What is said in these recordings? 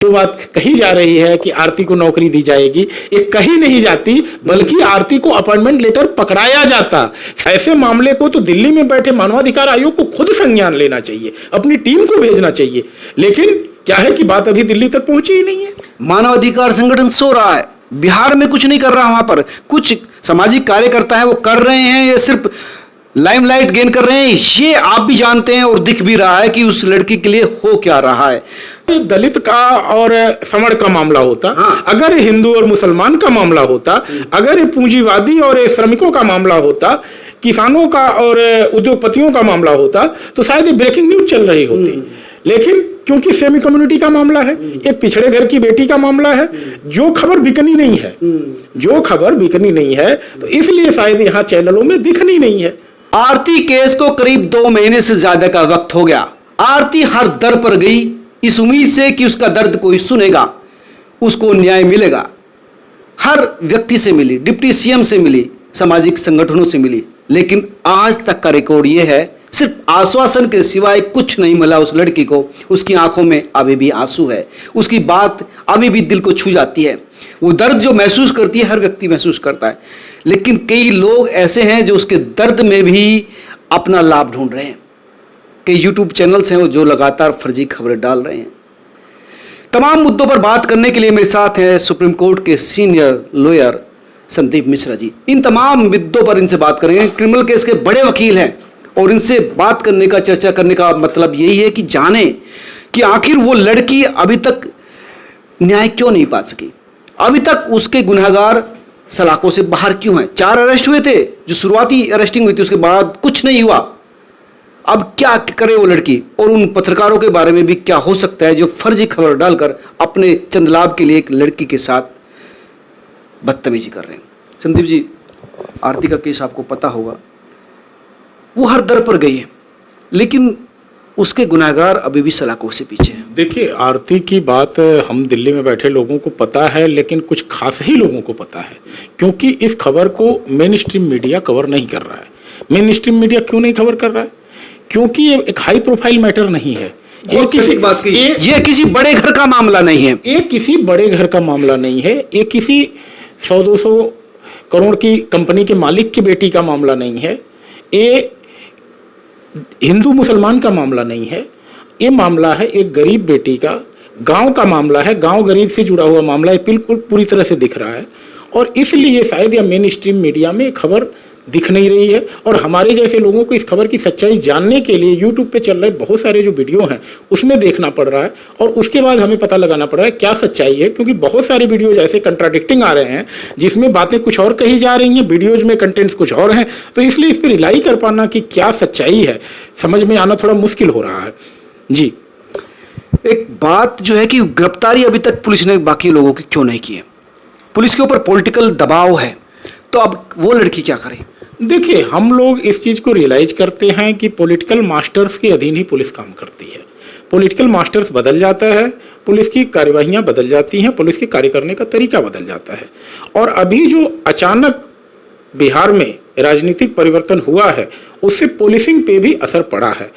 जो बात कही जा रही है कि आरती को नौकरी दी जाएगी, ये कही नहीं जाती, बल्कि आरती को अपॉइंटमेंट लेटर पकड़ाया जाता। ऐसे मामले को तो दिल्ली में बैठे मानवाधिकार आयोग को खुद संज्ञान लेना चाहिए, अपनी टीम को भेजना चाहिए। लेकिन क्या है कि बात अभी दिल्ली तक पहुंची ही नहीं है। मानवाधिकार संगठन सो रहा है, बिहार में कुछ नहीं कर रहा, वहां पर कुछ सामाजिक कार्यकर्ता है वो कर रहे हैं, ये सिर्फ लाइमलाइट गेन कर रहे हैं। ये आप भी जानते हैं और दिख भी रहा है कि उस लड़की के लिए हो क्या रहा है। दलित का और समण का मामला होता, हाँ। अगर हिंदू और मुसलमान का मामला होता, अगर ये पूंजीवादी और श्रमिकों का मामला होता, किसानों का और उद्योगपतियों का मामला होता, तो शायद ये ब्रेकिंग न्यूज चल रही होती। लेकिन क्योंकि सेमी कम्युनिटी का मामला है, एक पिछड़े घर की बेटी का मामला है, जो खबर बिकनी नहीं है, जो खबर बिकनी नहीं है, तो इसलिए शायद यहाँ चैनलों में दिखनी नहीं है। आरती केस को करीब 2 महीने से ज्यादा का वक्त हो गया। आरती हर दर पर गई इस उम्मीद से कि उसका दर्द कोई सुनेगा, उसको न्याय मिलेगा। हर व्यक्ति से मिली, डिप्टी सीएम से मिली, सामाजिक संगठनों से मिली, लेकिन आज तक का रिकॉर्ड यह है सिर्फ आश्वासन के सिवाय कुछ नहीं मिला उस लड़की को। उसकी आंखों में अभी भी आंसू है, उसकी बात अभी भी दिल को छू जाती है। वो दर्द जो महसूस करती है हर व्यक्ति महसूस करता है, लेकिन कई लोग ऐसे हैं जो उसके दर्द में भी अपना लाभ ढूंढ रहे हैं। कई यूट्यूब चैनल्स हैं वो जो लगातार फर्जी खबरें डाल रहे हैं। तमाम मुद्दों पर बात करने के लिए मेरे साथ हैं सुप्रीम कोर्ट के सीनियर लॉयर संदीप मिश्रा जी। इन तमाम मुद्दों पर इनसे बात करेंगे। क्रिमिनल केस के बड़े वकील हैं और इनसे बात करने का, चर्चा करने का मतलब यही है कि जाने कि आखिर वो लड़की अभी तक न्याय क्यों नहीं पा सकी, अभी तक उसके गुनहगार सलाखों से बाहर क्यों हैं। 4 अरेस्ट हुए थे, जो शुरुआती अरेस्टिंग हुई थी, उसके बाद कुछ नहीं हुआ। अब क्या करे वो लड़की, और उन पत्रकारों के बारे में भी क्या हो सकता है जो फर्जी खबर डालकर अपने चंद लाभ के लिए एक लड़की के साथ बदतमीजी कर रहे हैं। संदीप जी, आरती का केस आपको पता होगा, वो हर दर पर गई है, लेकिन उसके गुनहगार अभी भी सलाखों से पीछे हैं। देखिए, आरती की बात हम दिल्ली में बैठे लोगों को पता है, लेकिन कुछ खास ही लोगों को पता है, क्योंकि इस खबर को मेन स्ट्रीम मीडिया कवर नहीं कर रहा है। मेन स्ट्रीम मीडिया क्यों नहीं कवर कर रहा है? क्योंकि ये एक हाई प्रोफाइल मैटर नहीं है। ये किसी बात की, ये किसी बड़े घर का मामला नहीं है। ये किसी बड़े घर का मामला नहीं है। ये किसी 100-200 करोड़ की कंपनी के मालिक की बेटी का मामला नहीं है। ये हिंदू मुसलमान का मामला नहीं है। ये मामला है एक गरीब बेटी का, गांव का मामला है। गांव गरीब से जुड़ा हुआ मामला है, बिल्कुल पूरी तरह से दिख रहा है। और इसलिए शायद यह मेन स्ट्रीम मीडिया में खबर दिख नहीं रही है। और हमारे जैसे लोगों को इस खबर की सच्चाई जानने के लिए यूट्यूब पे चल रहे बहुत सारे जो वीडियो हैं उसमें देखना पड़ रहा है, और उसके बाद हमें पता लगाना पड़ रहा है क्या सच्चाई है। क्योंकि बहुत सारे वीडियोज ऐसे कंट्राडिक्टिंग आ रहे हैं जिसमें बातें कुछ और कही जा रही हैं, वीडियोज में कंटेंट्स कुछ और हैं। तो इसलिए इस पर रिलाई कर पाना कि क्या सच्चाई है समझ में आना थोड़ा मुश्किल हो रहा है। जी, एक बात जो है कि गिरफ्तारी अभी तक पुलिस ने बाकी लोगों की क्यों नहीं की है? पुलिस के ऊपर पॉलिटिकल दबाव है, तो अब वो लड़की क्या करे? देखिए, हम लोग इस चीज़ को रियलाइज करते हैं कि पॉलिटिकल मास्टर्स के अधीन ही पुलिस काम करती है। पॉलिटिकल मास्टर्स बदल जाता है, पुलिस की कार्यवाहियां बदल जाती हैं, पुलिस के कार्य करने का तरीका बदल जाता है। और अभी जो अचानक बिहार में राजनीतिक परिवर्तन हुआ है उससे पुलिसिंग पे भी असर पड़ा है,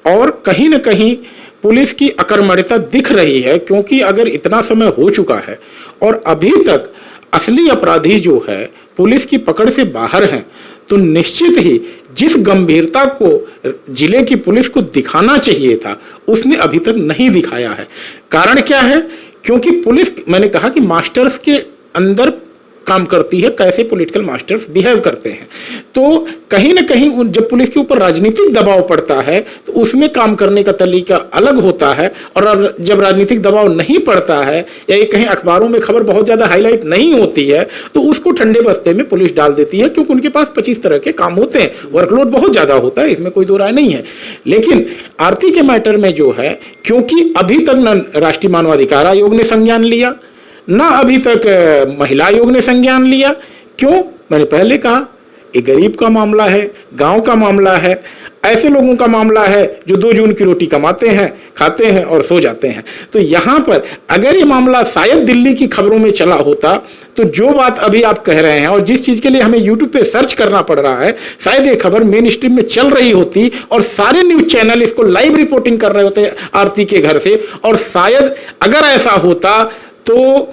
और कहीं ना कहीं पुलिस की अकर्मण्यता दिख रही है। क्योंकि अगर इतना समय हो चुका है और अभी तक असली अपराधी जो है पुलिस की पकड़ से बाहर हैं, तो निश्चित ही जिस गंभीरता को जिले की पुलिस को दिखाना चाहिए था उसने अभी तक नहीं दिखाया है। कारण क्या है? क्योंकि पुलिस, मैंने कहा कि मास्टर्स के अंदर काम करती है, कैसे पॉलिटिकल मास्टर्स बिहेव करते हैं। तो कहीं ना कहीं जब पुलिस के ऊपर राजनीतिक दबाव पड़ता है तो उसमें काम करने का तरीका अलग होता है, और जब राजनीतिक दबाव नहीं पड़ता है या ये कहीं अखबारों में खबर बहुत ज़्यादा हाईलाइट नहीं होती है तो उसको ठंडे बस्ते में पुलिस डाल देती है, क्योंकि उनके पास 25 तरह के काम होते हैं, वर्कलोड बहुत ज़्यादा होता है, इसमें कोई दो राय नहीं है। लेकिन आरती के मैटर में जो है, क्योंकि अभी तक न राष्ट्रीय मानवाधिकार आयोग ने संज्ञान लिया, ना अभी तक महिला आयोग ने संज्ञान लिया। क्यों? मैंने पहले कहा, एक गरीब का मामला है, गांव का मामला है, ऐसे लोगों का मामला है जो 2 जून की रोटी कमाते हैं, खाते हैं और सो जाते हैं। तो यहां पर अगर ये मामला शायद दिल्ली की खबरों में चला होता तो जो बात अभी आप कह रहे हैं और जिस चीज के लिए हमें यूट्यूब पे सर्च करना पड़ रहा है, शायद ये खबर मेन स्ट्रीम में चल रही होती और सारे न्यूज चैनल इसको लाइव रिपोर्टिंग कर रहे होते आरती के घर से। और शायद अगर ऐसा होता तो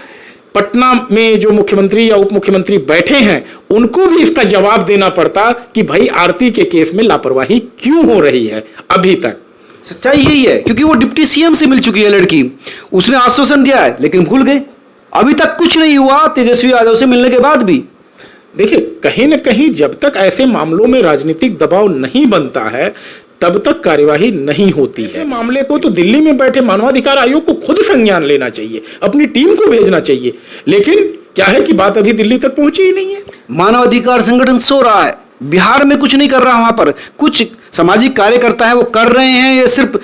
पटना में जो मुख्यमंत्री या उप मुख्यमंत्री बैठे हैं उनको भी इसका जवाब देना पड़ता कि भाई आरती के केस में लापरवाही क्यों हो रही है। अभी तक सच्चाई यही है, क्योंकि वो डिप्टी सीएम से मिल चुकी है लड़की, उसने आश्वासन दिया है लेकिन भूल गए, अभी तक कुछ नहीं हुआ तेजस्वी यादव से मिलने के बाद भी। देखिए, कहीं ना कहीं जब तक ऐसे मामलों में राजनीतिक दबाव नहीं बनता है तब तक कार्यवाही नहीं होती है। ऐसे मामले को तो दिल्ली में बैठे मानवाधिकार आयोग को खुद संज्ञान लेना चाहिए, अपनी टीम को भेजना चाहिए, लेकिन क्या है कि बात अभी दिल्ली तक पहुंची ही नहीं है। मानवाधिकार संगठन सो रहा है, बिहार में कुछ नहीं कर रहा, वहां पर कुछ सामाजिक कार्यकर्ता है वो कर रहे हैं, ये सिर्फ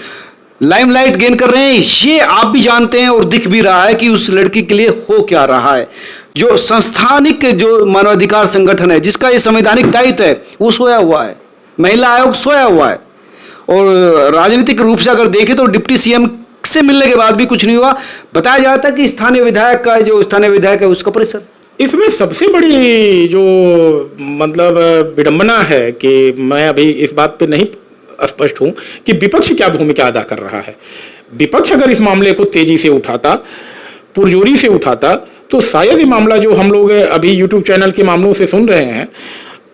लाइमलाइट गेन कर रहे हैं, ये आप भी जानते हैं और दिख भी रहा है कि उस लड़की के लिए हो क्या रहा है। जो संस्थानिक जो मानवाधिकार संगठन है जिसका ये संवैधानिक दायित्व है वो सोया हुआ है, महिला आयोग सोया हुआ है। और राजनीतिक रूप से अगर देखें तो डिप्टी सीएम से मिलने के बाद भी कुछ नहीं हुआ। बताया जाता है कि स्थानीय विधायक का जो स्थानीय विधायक है उसका परिसर, इसमें सबसे बड़ी जो मतलब विडंबना है कि मैं अभी इस बात पे नहीं स्पष्ट हूं कि विपक्ष क्या भूमिका अदा कर रहा है। विपक्ष अगर इस मामले को तेजी से उठाता, पुरजोरी से उठाता, तो शायद ये मामला जो हम लोग अभी यूट्यूब चैनल के मामलों से सुन रहे हैं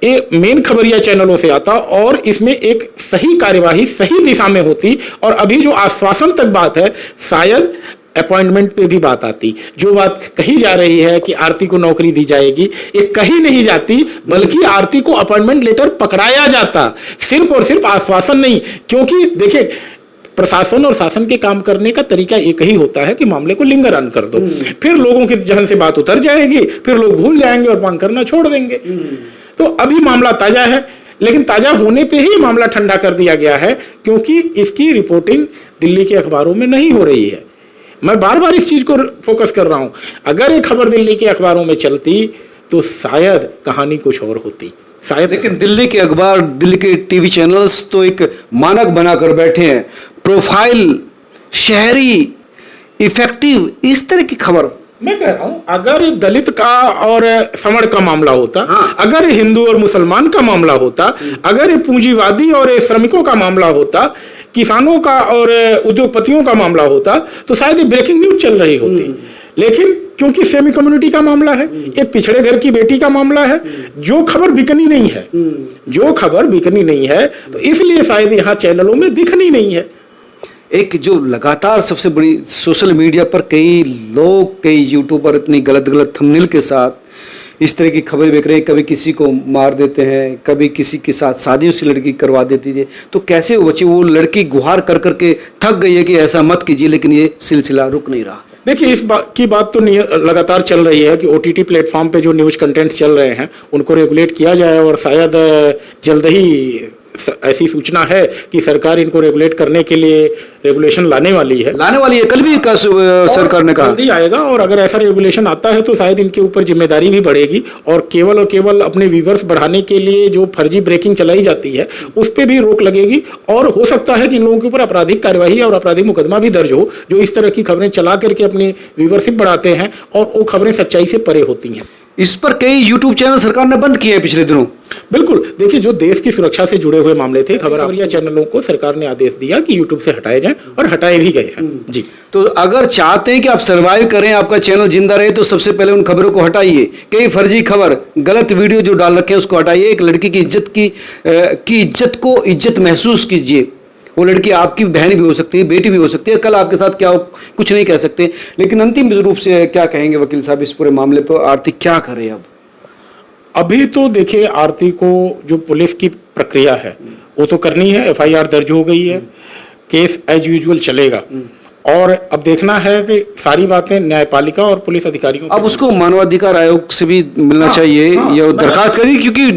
ये मेन खबरिया चैनलों से आता और इसमें एक सही कार्यवाही सही दिशा में होती। और अभी जो आश्वासन तक बात है, शायद अपॉइंटमेंट पे भी बात आती। जो बात कही जा रही है कि आरती को नौकरी दी जाएगी, ये कही नहीं जाती, बल्कि आरती को अपॉइंटमेंट लेटर पकड़ाया जाता, सिर्फ और सिर्फ आश्वासन नहीं। क्योंकि देखिए, प्रशासन और शासन के काम करने का तरीका एक ही होता है कि मामले को लिंगर ऑन कर दो, फिर लोगों के जहन से बात उतर जाएगी, फिर लोग भूल जाएंगे और मांग करना छोड़ देंगे। तो अभी मामला ताजा है, लेकिन ताजा होने पे ही मामला ठंडा कर दिया गया है क्योंकि इसकी रिपोर्टिंग दिल्ली के अखबारों में नहीं हो रही है। मैं बार बार इस चीज को फोकस कर रहा हूं, अगर ये खबर दिल्ली के अखबारों में चलती तो शायद कहानी कुछ और होती, शायद। लेकिन दिल्ली के अखबार, दिल्ली के टीवी चैनल्स तो एक मानक बनाकर बैठे हैं, प्रोफाइल, शहरी, इफेक्टिव, इस तरह की खबर। मैं कह रहा हूं, अगर दलित का और समण का मामला होता, अगर हिंदू और मुसलमान का मामला होता, अगर ये पूंजीवादी और श्रमिकों का मामला होता, किसानों का और उद्योगपतियों का मामला होता, तो शायद ये ब्रेकिंग न्यूज चल रही होती। लेकिन क्योंकि सेमी कम्युनिटी का मामला है, एक पिछड़े घर की बेटी का मामला है, जो खबर बिकनी नहीं है, जो खबर बिकनी नहीं है, तो इसलिए शायद यहाँ चैनलों में दिखनी नहीं है। एक जो लगातार सबसे बड़ी सोशल मीडिया पर कई लोग, कई यूट्यूबर इतनी गलत गलत थंबनेल के साथ इस तरह की खबरें बेच रहे हैं, कभी किसी को मार देते हैं, कभी किसी के साथ शादी उसी लड़की करवा देती है, तो कैसे वो बच्चे, वो लड़की गुहार कर करके थक गई है कि ऐसा मत कीजिए, लेकिन ये सिलसिला रुक नहीं रहा। देखिए, इस बात की बात तो लगातार चल रही है कि ओटीटी प्लेटफॉर्म पे जो न्यूज कंटेंट चल रहे हैं उनको रेगुलेट किया जाए और शायद जल्द ही ऐसी सूचना है कि सरकार इनको रेगुलेट करने के लिए रेगुलेशन लाने वाली है। कल भी सरकार ने कहा जल्दी आएगा और अगर ऐसा रेगुलेशन आता है तो शायद इनके ऊपर जिम्मेदारी भी बढ़ेगी और केवल अपने व्यूवर्स बढ़ाने के लिए जो फर्जी ब्रेकिंग चलाई जाती है उस पर भी रोक लगेगी। और हो सकता है कि इन लोगों के ऊपर आपराधिक कार्यवाही और आपराधिक मुकदमा भी दर्ज हो जो इस तरह की खबरें चला करके अपनी व्यूवरशिप बढ़ाते हैं और वो खबरें सच्चाई से परे होती हैं। इस पर कई यूट्यूब चैनल सरकार ने बंद किए हैं पिछले दिनों। बिल्कुल, देखिए, जो देश की सुरक्षा से जुड़े हुए मामले थे, खबरिया चैनलों को सरकार ने आदेश दिया कि यूट्यूब से हटाए जाएं और हटाए भी गए हैं। जी, तो अगर चाहते हैं कि आप सर्वाइव करें, आपका चैनल जिंदा रहे, तो सबसे पहले उन खबरों को हटाइए। कई फर्जी खबर, गलत वीडियो जो डाल रखे हैं उसको हटाइए। एक लड़की की इज्जत को इज्जत महसूस कीजिए। वो लड़की आपकी बहन भी हो सकती है, बेटी भी हो सकती है, कल आपके साथ क्या हो कुछ नहीं कह सकते। लेकिन अंतिम रूप से क्या कहेंगे वकील साहब इस पूरे मामले पर? आरती क्या करे अब? अभी तो देखिए, आरती को जो पुलिस की प्रक्रिया है वो तो करनी है, एफआईआर दर्ज हो गई है, केस एज यूजुअल चलेगा और अब देखना है कि सारी बातें न्यायपालिका और पुलिस अधिकारियों अब उसको मानवाधिकार आयोग से भी मिलना चाहिए, ये दरखास्त करी, क्योंकि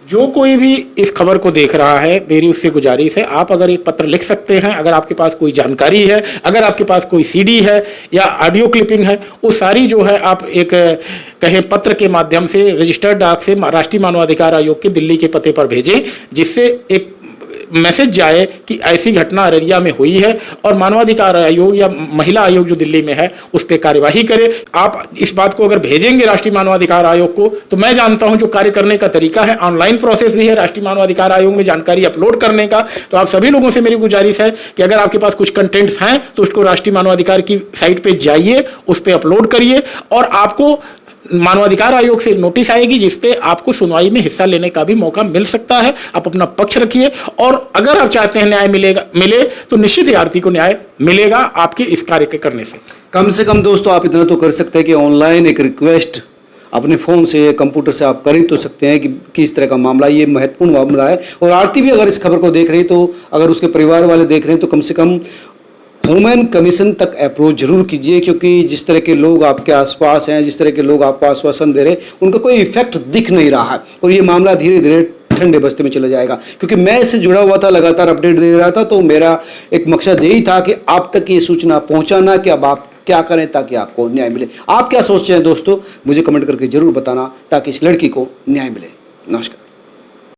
जो कोई भी इस खबर को देख रहा है, मेरी उससे गुजारिश है, आप अगर एक पत्र लिख सकते हैं, अगर आपके पास कोई जानकारी है, अगर आपके पास कोई सीडी है या ऑडियो क्लिपिंग है, वो सारी जो है आप एक कहें पत्र के माध्यम से रजिस्टर्ड डाक से राष्ट्रीय मानवाधिकार आयोग के दिल्ली के पते पर भेजें, जिससे एक मैसेज जाए कि ऐसी घटना अररिया में हुई है और मानवाधिकार आयोग या महिला आयोग जो दिल्ली में है उस पर कार्यवाही करे। आप इस बात को अगर भेजेंगे राष्ट्रीय मानवाधिकार आयोग को, तो मैं जानता हूं जो कार्य करने का तरीका है, ऑनलाइन प्रोसेस भी है राष्ट्रीय मानवाधिकार आयोग में जानकारी अपलोड करने का। तो आप सभी लोगों से मेरी गुजारिश है कि अगर आपके पास कुछ कंटेंट्स हैं तो उसको राष्ट्रीय मानवाधिकार की साइट पर जाइए, उस पर अपलोड करिए और आपको मानवाधिकार आयोग से नोटिस आएगी जिसपे आपको सुनवाई में हिस्सा लेने का भी मौका मिल सकता है। आप अपना पक्ष रखिए और अगर आप चाहते हैं न्याय मिले तो निश्चित ही आरती को न्याय मिलेगा आपके इस कार्य के करने से। कम दोस्तों आप इतना तो कर सकते हैं कि ऑनलाइन एक रिक्वेस्ट अपने फ़ोन से कंप्यूटर से आप कर ही तो सकते हैं कि किस तरह का मामला, ये महत्वपूर्ण मामला है। और आरती भी अगर इस खबर को देख रही है तो अगर उसके परिवार वाले देख रहे हैं तो कम से कम ह्यूमन कमीशन तक अप्रोच जरूर कीजिए, क्योंकि जिस तरह के लोग आपके आसपास हैं, जिस तरह के लोग आपको आश्वासन दे रहे हैं, उनका कोई इफेक्ट दिख नहीं रहा है और ये मामला धीरे धीरे ठंडे बस्ते में चला जाएगा। क्योंकि मैं इससे जुड़ा हुआ था, लगातार अपडेट दे रहा था, तो मेरा एक मकसद यही था कि आप तक ये सूचना पहुंचाना कि अब आप क्या करें ताकि आपको न्याय मिले। आप क्या सोचते हैं दोस्तों, मुझे कमेंट करके जरूर बताना ताकि इस लड़की को न्याय मिले। नमस्कार।